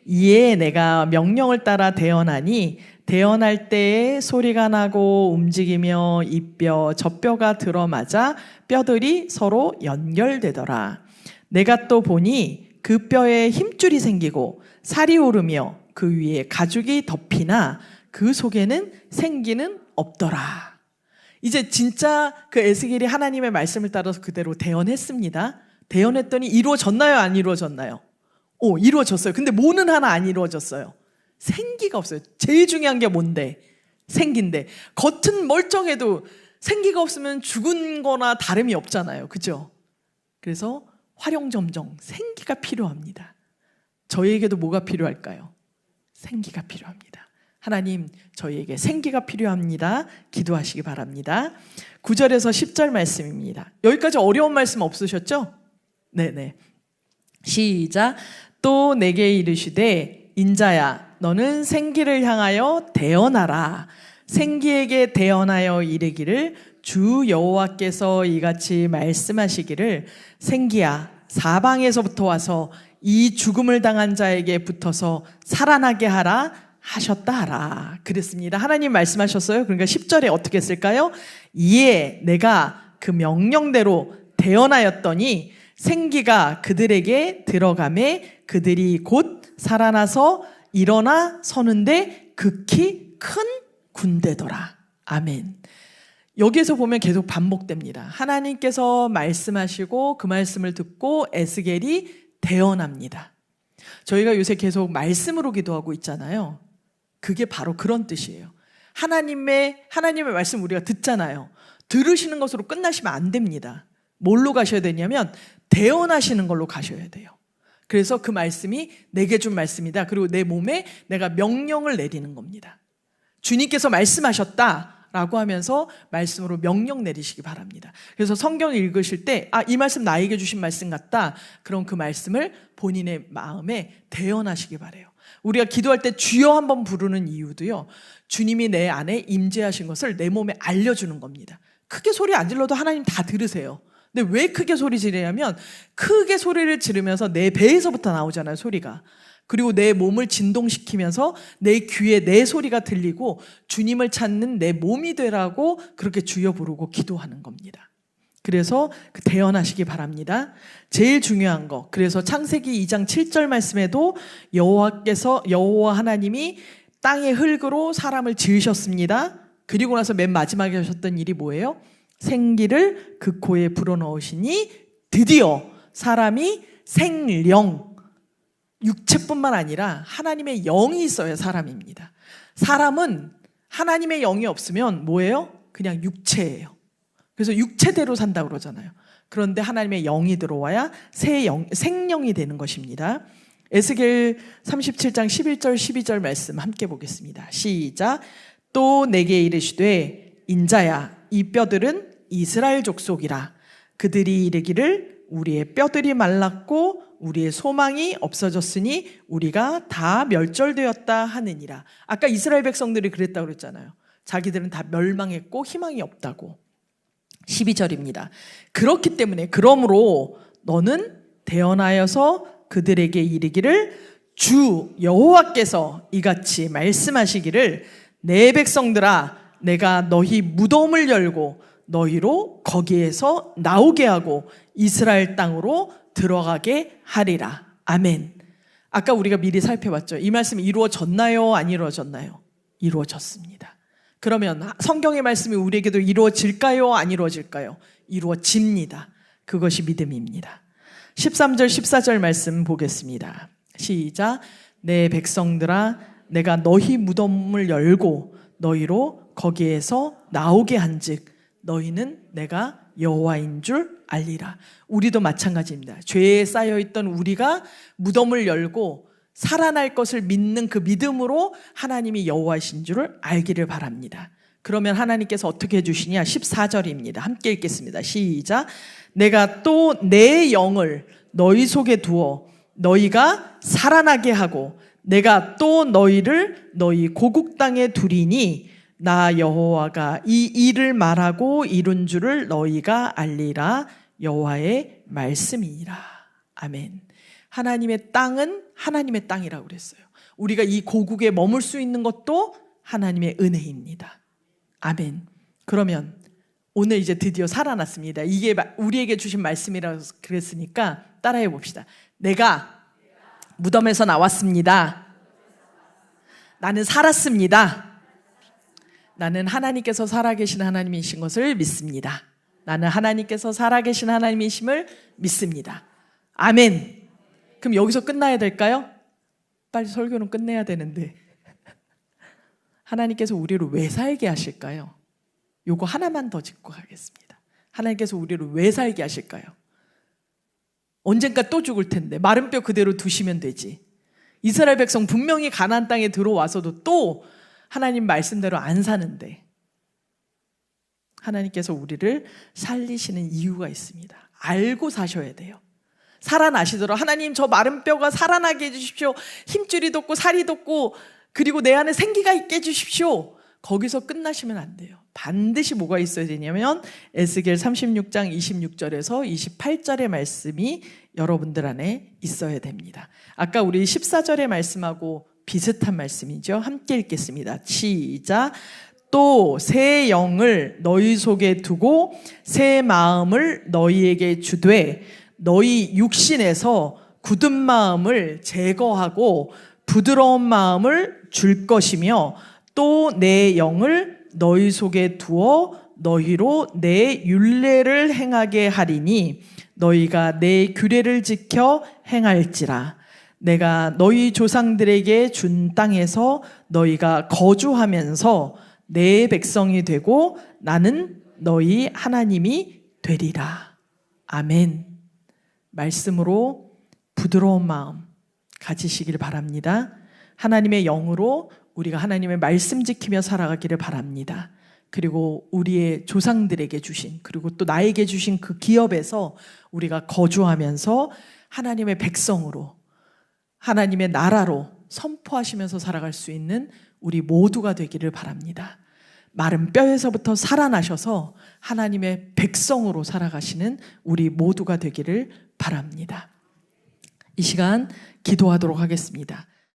이에 내가 명령을 따라 대언하니 대언할 때에 소리가 나고 움직이며 이 뼈 저 뼈가 들어맞아 뼈들이 서로 연결되더라. 내가 또 보니 그 뼈에 힘줄이 생기고 살이 오르며 그 위에 가죽이 덮이나 그 속에는 생기는 없더라. 이제 진짜 그 에스겔이 하나님의 말씀을 따라서 그대로 대언했습니다. 대언했더니 이루어졌나요, 안 이루어졌나요? 이루어졌어요. 근데 뭐는 하나 안 이루어졌어요. 생기가 없어요. 제일 중요한 게 뭔데? 생기인데, 겉은 멀쩡해도 생기가 없으면 죽은 거나 다름이 없잖아요. 그죠? 그래서 활용점정 생기가 필요합니다. 저희에게도 뭐가 필요할까요? 생기가 필요합니다. 하나님, 저희에게 생기가 필요합니다. 기도하시기 바랍니다. 9절에서 10절 말씀입니다. 여기까지 어려운 말씀 없으셨죠? 네네. 시작. 또 내게 이르시되 인자야 너는 생기를 향하여 대언하라. 생기에게 대언하여 이르기를 주 여호와께서 이같이 말씀하시기를 생기야 사방에서부터 와서 이 죽음을 당한 자에게 붙어서 살아나게 하라 하셨다 하라. 그랬습니다. 하나님 말씀하셨어요. 그러니까 10절에 어떻게 했을까요? 이에 내가 그 명령대로 대언하였더니 생기가 그들에게 들어가매 그들이 곧 살아나서 일어나 서는데 극히 큰 군대더라. 아멘. 여기에서 보면 계속 반복됩니다. 하나님께서 말씀하시고 그 말씀을 듣고 에스겔이 대언합니다. 저희가 요새 계속 말씀으로 기도하고 있잖아요. 그게 바로 그런 뜻이에요. 하나님의 말씀 우리가 듣잖아요. 들으시는 것으로 끝나시면 안 됩니다. 뭘로 가셔야 되냐면 대언하시는 걸로 가셔야 돼요. 그래서 그 말씀이 내게 준 말씀이다. 그리고 내 몸에 내가 명령을 내리는 겁니다. 주님께서 말씀하셨다라고 하면서 말씀으로 명령 내리시기 바랍니다. 그래서 성경을 읽으실 때 이 말씀 나에게 주신 말씀 같다. 그럼 그 말씀을 본인의 마음에 대언하시기 바라요. 우리가 기도할 때 주여 한번 부르는 이유도요, 주님이 내 안에 임재하신 것을 내 몸에 알려주는 겁니다. 크게 소리 안 질러도 하나님 다 들으세요. 근데 왜 크게 소리 지르냐면 크게 소리를 지르면서 내 배에서부터 나오잖아요, 소리가. 그리고 내 몸을 진동시키면서 내 귀에 내 소리가 들리고 주님을 찾는 내 몸이 되라고 그렇게 주여 부르고 기도하는 겁니다. 그래서 대언하시기 바랍니다. 제일 중요한 거. 그래서 창세기 2장 7절 말씀에도 여호와 하나님이 땅의 흙으로 사람을 지으셨습니다. 그리고 나서 맨 마지막에 하셨던 일이 뭐예요? 생기를 그 코에 불어넣으시니 드디어 사람이 생령, 육체뿐만 아니라 하나님의 영이 있어야 사람입니다. 사람은 하나님의 영이 없으면 뭐예요? 그냥 육체예요. 그래서 육체대로 산다고 그러잖아요. 그런데 하나님의 영이 들어와야 생령이 되는 것입니다. 에스겔 37장 11절 12절 말씀 함께 보겠습니다. 시작. 또 내게 이르시되 인자야 이 뼈들은 이스라엘 족속이라. 그들이 이르기를 우리의 뼈들이 말랐고 우리의 소망이 없어졌으니 우리가 다 멸절되었다 하느니라. 아까 이스라엘 백성들이 그랬다고 그랬잖아요. 자기들은 다 멸망했고 희망이 없다고. 12절입니다. 그렇기 때문에 그러므로 너는 대언하여서 그들에게 이르기를 주 여호와께서 이같이 말씀하시기를 내 백성들아 내가 너희 무덤을 열고 너희로 거기에서 나오게 하고 이스라엘 땅으로 들어가게 하리라. 아멘. 아까 우리가 미리 살펴봤죠. 이 말씀이 이루어졌나요? 안 이루어졌나요? 이루어졌습니다. 그러면 성경의 말씀이 우리에게도 이루어질까요? 안 이루어질까요? 이루어집니다. 그것이 믿음입니다. 13절 14절 말씀 보겠습니다. 시작. 내 백성들아 내가 너희 무덤을 열고 너희로 거기에서 나오게 한즉 너희는 내가 여호와인 줄 알리라. 우리도 마찬가지입니다. 죄에 쌓여있던 우리가 무덤을 열고 살아날 것을 믿는 그 믿음으로 하나님이 여호와이신 줄을 알기를 바랍니다. 그러면 하나님께서 어떻게 해주시냐? 14절입니다. 함께 읽겠습니다. 시작. 내가 또 내 영을 너희 속에 두어 너희가 살아나게 하고 내가 또 너희를 너희 고국 땅에 두리니 나 여호와가 이 일을 말하고 이룬 줄을 너희가 알리라. 여호와의 말씀이니라. 아멘. 하나님의 땅은 하나님의 땅이라고 그랬어요. 우리가 이 고국에 머물 수 있는 것도 하나님의 은혜입니다. 아멘. 그러면 오늘 이제 드디어 살아났습니다. 이게 우리에게 주신 말씀이라고 그랬으니까 따라해 봅시다. 내가 무덤에서 나왔습니다. 나는 살았습니다. 나는 하나님께서 살아계신 하나님이신 것을 믿습니다. 나는 하나님께서 살아계신 하나님이심을 믿습니다. 아멘. 그럼 여기서 끝나야 될까요? 빨리 설교는 끝내야 되는데 하나님께서 우리를 왜 살게 하실까요? 요거 하나만 더 짚고 가겠습니다. 하나님께서 우리를 왜 살게 하실까요? 언젠가 또 죽을 텐데 마른 뼈 그대로 두시면 되지. 이스라엘 백성 분명히 가나안 땅에 들어와서도 또 하나님 말씀대로 안 사는데 하나님께서 우리를 살리시는 이유가 있습니다. 알고 사셔야 돼요. 살아나시도록 하나님 저 마른 뼈가 살아나게 해주십시오. 힘줄이 돋고 살이 돋고 그리고 내 안에 생기가 있게 해주십시오. 거기서 끝나시면 안 돼요. 반드시 뭐가 있어야 되냐면 에스겔 36장 26절에서 28절의 말씀이 여러분들 안에 있어야 됩니다. 아까 우리 14절의 말씀하고 비슷한 말씀이죠. 함께 읽겠습니다. 시작. 또 새 영을 너희 속에 두고 새 마음을 너희에게 주되 너희 육신에서 굳은 마음을 제거하고 부드러운 마음을 줄 것이며 또 내 영을 너희 속에 두어 너희로 내 율례를 행하게 하리니 너희가 내 규례를 지켜 행할지라. 내가 너희 조상들에게 준 땅에서 너희가 거주하면서 내 백성이 되고 나는 너희 하나님이 되리라. 아멘. 말씀으로 부드러운 마음 가지시길 바랍니다. 하나님의 영으로 우리가 하나님의 말씀 지키며 살아가기를 바랍니다. 그리고 우리의 조상들에게 주신 그리고 또 나에게 주신 그 기업에서 우리가 거주하면서 하나님의 백성으로 하나님의 나라로 선포하시면서 살아갈 수 있는 우리 모두가 되기를 바랍니다. 마른 뼈에서부터 살아나셔서 하나님의 백성으로 살아가시는 우리 모두가 되기를 바랍니다. 이 시간 기도하도록 하겠습니다.